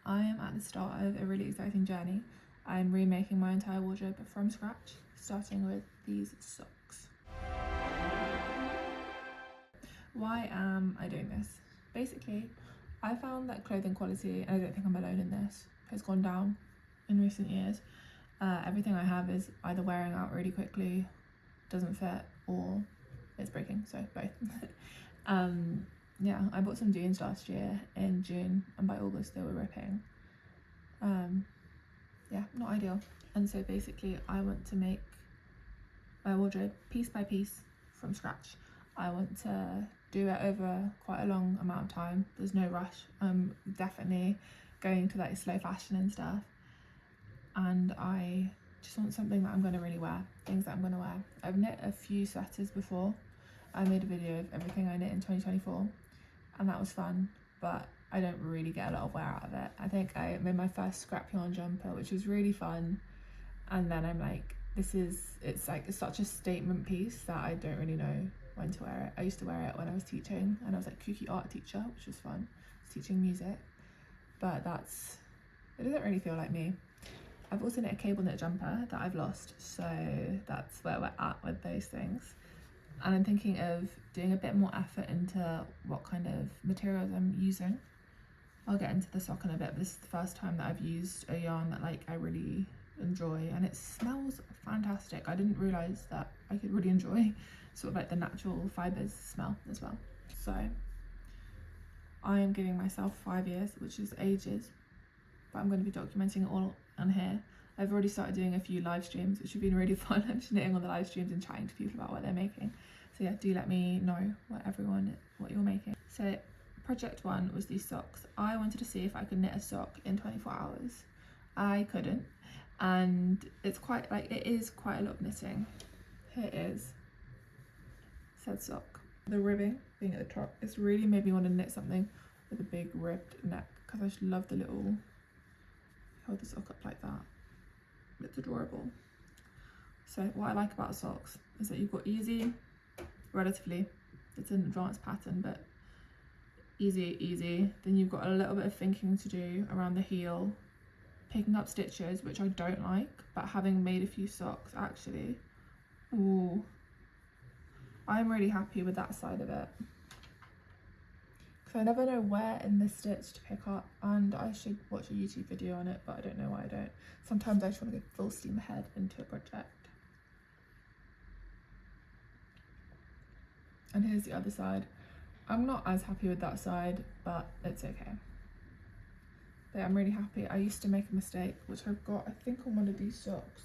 I am at the start of a really exciting journey. I'm remaking my entire wardrobe from scratch, starting with these socks. Why am I doing this? Basically, I found that clothing quality, and I don't think I'm alone in this, has gone down in recent years. Everything I have is either wearing out really quickly, doesn't fit, or it's breaking, so both. Yeah, I bought some jeans last year in June, and by August they were ripping. Yeah, not ideal. And so basically I want to make my wardrobe piece by piece from scratch. I want to do it over quite a long amount of time. There's no rush. I'm definitely going to like slow fashion and stuff, and I just want something that I'm going to really wear, things that I'm going to wear. I've knit a few sweaters before. I made a video of everything I knit in 2024 and that was fun, but I don't really get a lot of wear out of it. I think I made my first scrap yarn jumper, which was really fun, and then I'm like, it's like such a statement piece that I don't really know when to wear it. I used to wear it when I was teaching, and I was like kooky art teacher, which was fun. I was teaching music, but it doesn't really feel like me. I've also knit a cable knit jumper that I've lost, so that's where we're at with those things. And I'm thinking of doing a bit more effort into what kind of materials I'm using. I'll get into the sock in a bit, but this is the first time that I've used a yarn that like I really enjoy, and it smells fantastic. I didn't realise that I could really enjoy sort of like the natural fibres smell as well. So I am giving myself 5 years, which is ages, but I'm going to be documenting it all on here. I've already started doing a few live streams, which have been really fun. I'm just knitting on the live streams and chatting to people about what they're making. So yeah, do let me know what you're making. So project 1 was these socks. I wanted to see if I could knit a sock in 24 hours. I couldn't, and it is quite a lot of knitting. Here it is, said sock. The ribbing being at the top, it's really made me want to knit something with a big ribbed neck, because I just love the little, hold the sock up like that. It's adorable. So what I like about socks is that you've got easy, relatively, it's an advanced pattern, but easy. Then you've got a little bit of thinking to do around the heel, picking up stitches, which I don't like, but having made a few socks, actually, ooh, I'm really happy with that side of it. Because I never know where in the stitch to pick up, and I should watch a YouTube video on it, but I don't know why I don't. Sometimes I just want to go full steam ahead into a project. And here's the other side. I'm not as happy with that side, but it's okay. But I'm really happy. I used to make a mistake, which I've got, I think, on one of these socks.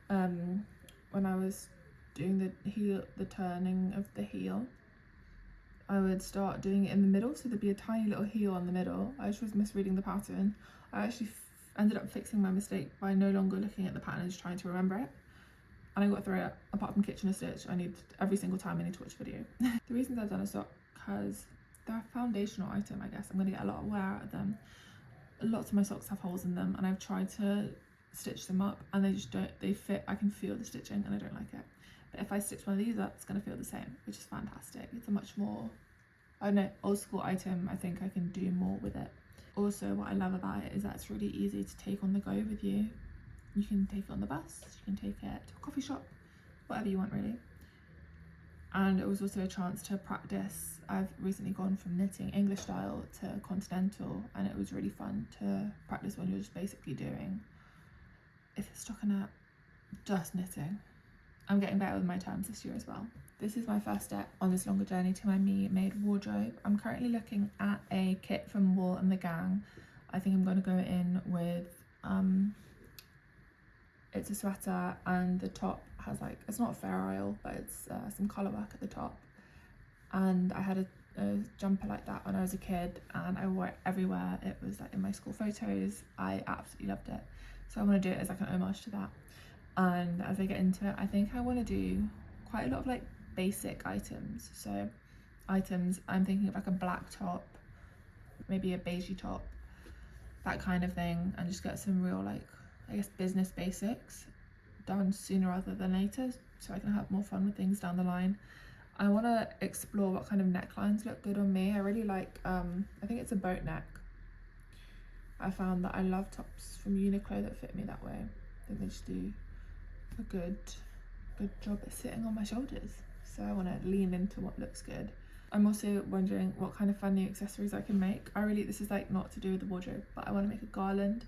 When I was doing the turning of the heel, I would start doing it in the middle, so there'd be a tiny little heel in the middle. I just was misreading the pattern. I actually ended up fixing my mistake by no longer looking at the pattern and just trying to remember it. And I got through it. Apart from Kitchener Stitch, every single time I need to watch a video. The reasons I've done a sock, because they're a foundational item, I guess. I'm going to get a lot of wear out of them. Lots of my socks have holes in them, and I've tried to stitch them up and they just don't, they fit. I can feel the stitching and I don't like it. But if I stitch one of these up, it's going to feel the same, which is fantastic. It's a much more, I don't know, old school item. I think I can do more with it. Also, what I love about it is that it's really easy to take on the go with you. You can take it on the bus, you can take it to a coffee shop, whatever you want really. And it was also a chance to practice. I've recently gone from knitting English style to continental, and it was really fun to practice when you're just basically doing, if it's stockinette, just knitting. I'm getting better with my terms this year as well. This is my first step on this longer journey to my me-made wardrobe. I'm currently looking at a kit from Wool and the Gang. I think I'm going to go in with, it's a sweater, and the top has like, it's not Fair Isle, but it's some colour work at the top. And I had a jumper like that when I was a kid, and I wore it everywhere. It was like in my school photos. I absolutely loved it. So I want to do it as like an homage to that. And as I get into it, I think I want to do quite a lot of like basic items. So items, I'm thinking of like a black top, maybe a beigey top, that kind of thing, and just get some real like, I guess, business basics done sooner rather than later, so I can have more fun with things down the line. I want to explore what kind of necklines look good on me. I really like, I think it's a boat neck. I found that I love tops from Uniqlo that fit me that way. I think they just do a good job at sitting on my shoulders. So I want to lean into what looks good. I'm also wondering what kind of fun new accessories I can make. This is like not to do with the wardrobe, but I want to make a garland.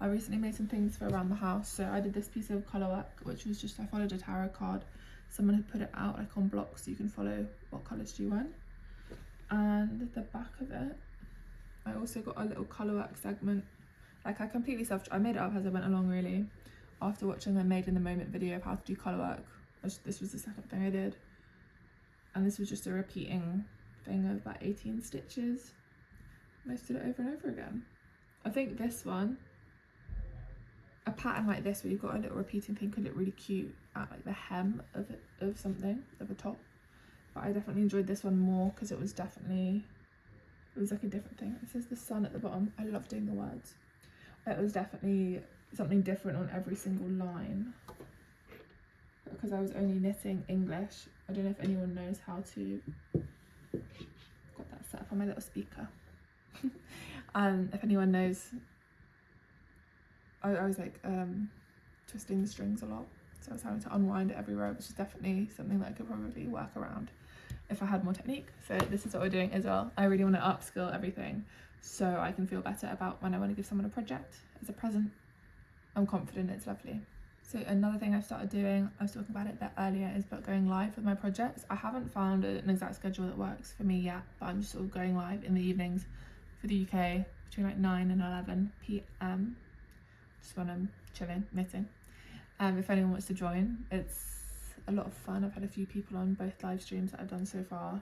I recently made some things for around the house. So I did this piece of colourwork, which was just, I followed a tarot card. Someone had put it out like on blocks so you can follow what colours do you want. And the back of it, I also got a little colourwork segment. Like I made it up as I went along really. After watching a made in the moment video of how to do colourwork, this was the second thing I did. And this was just a repeating thing of about 18 stitches. Most did it over and over again. I think this one, a pattern like this where you've got a little repeating thing could look really cute at like the hem of a top. But I definitely enjoyed this one more because it was like a different thing. It says the sun at the bottom. I love doing the words. It was definitely something different on every single line. Because I was only knitting English, I don't know if anyone knows how to, got that set up on my little speaker. If anyone knows, I was like twisting the strings a lot, so I was having to unwind it every row, which is definitely something that I could probably work around if I had more technique. So this is what we're doing as well. I really want to upskill everything so I can feel better about when I want to give someone a project as a present. I'm confident it's lovely. So another thing I've started doing, I was talking about it a bit earlier, is about going live with my projects. I haven't found an exact schedule that works for me yet, but I'm just sort of going live in the evenings for the UK between like 9 and 11 p.m. just when I'm chilling, knitting. If anyone wants to join, it's a lot of fun. I've had a few people on both live streams that I've done so far,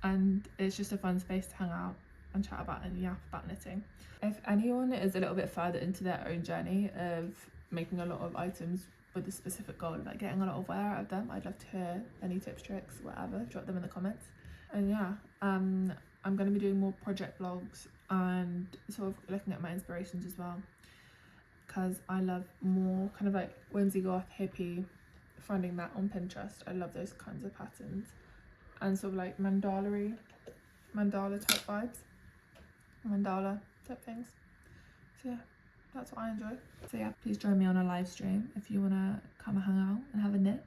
and it's just a fun space to hang out and chat about and yap about knitting. If anyone is a little bit further into their own journey of making a lot of items with a specific goal, like getting a lot of wear out of them, I'd love to hear any tips, tricks, whatever. Drop them in the comments. And yeah, I'm going to be doing more project vlogs and sort of looking at my inspirations as well, because I love more kind of like whimsigoth, hippie, finding that on Pinterest. I love those kinds of patterns and sort of like mandala type vibes, mandala type things. So yeah, that's what I enjoy. So yeah, please join me on a live stream if you want to come and hang out and have a knit.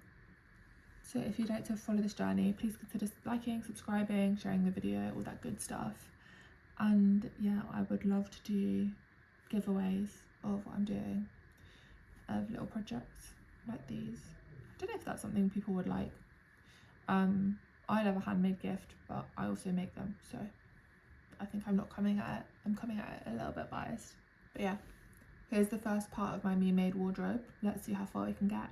So if you'd like to follow this journey, please consider liking, subscribing, sharing the video, all that good stuff. And yeah, I would love to do giveaways of what I'm doing, of little projects like these. I don't know if that's something people would like. I love a handmade gift, but I also make them, so I think I'm coming at it a little bit biased. But yeah, here's the first part of my me-made wardrobe. Let's see how far we can get.